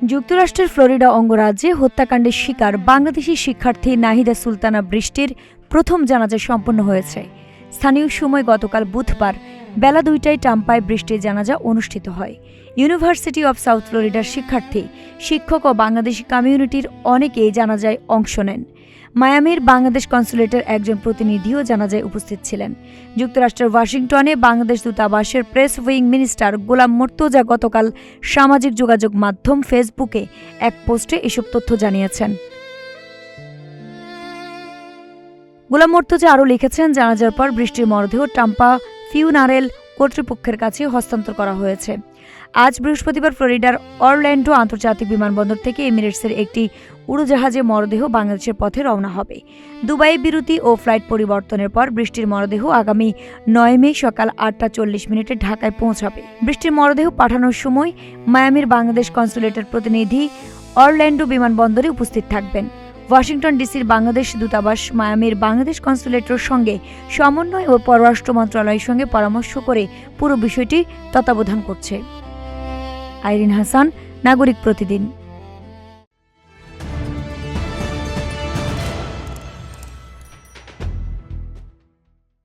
যুক্তরাষ্ট্রের ফ্লোরিডা অঙ্গরাজ্যে হত্যাকাণ্ডের শিকার বাংলাদেশি শিক্ষার্থী নাহিদা সুলতানা বৃষ্টির প্রথম জানাজা সম্পন্ন হয়েছে। স্থানীয় সময় গতকাল বুধবার বেলা 2টায় টাম্পায় বৃষ্টির জানাজা অনুষ্ঠিত হয়। ইউনিভার্সিটি অব সাউথ ফ্লোরিডার শিক্ষার্থী, শিক্ষক ও বাংলাদেশি কমিউনিটির অনেকেই জানাজায় অংশ নেন। মায়ামির বাংলাদেশ কনসুলেটের একজন প্রতিনিধিও জানাজায় উপস্থিত ছিলেন। যুক্তরাষ্ট্রের ওয়াশিংটনে বাংলাদেশ দূতাবাসের প্রেস উইং মিনিস্টার গোলাম মর্তুজা গতকাল সামাজিক যোগাযোগ মাধ্যম ফেসবুকে এক পোস্টে এসব তথ্য জানিয়েছেন। গোলাম মর্তুজা আরও লিখেছেন, জানাজার পর বৃষ্টির মরদেহ টাম্পা ফিউনারেল কর্তৃপক্ষের কাছে হস্তান্তর করা হয়েছে। আজ বৃহস্পতিবার ফ্লোরিডার অরল্যান্ডো আন্তর্জাতিক বিমানবন্দর থেকে এমিরেটসের একটি উড়োজাহাজে মরদেহ বাংলাদেশের পথে রওনা হবে। দুবাই বিরতি ও ফ্লাইট পরিবর্তনের পর বৃষ্টির মরদেহ আগামী 9 মে সকাল 8টা 40 ঢাকায় পৌঁছাবে। বৃষ্টির মরদেহ পাঠানোর সময় মায়ামির বাংলাদেশ কনসুলেটের প্রতিনিধি অরল্যান্ডো বিমানবন্দরে উপস্থিত থাকবেন। ওয়াশিংটন ডিসির বাংলাদেশ দূতাবাস মায়ামির বাংলাদেশ কনসুলেটের সঙ্গে সমন্বয় ও পররাষ্ট্র মন্ত্রণালয়ের সঙ্গে পরামর্শ করে পুরো বিষয়টি তত্ত্বাবধান করছে। আইরিন হাসান, নাগরিক প্রতিদিন।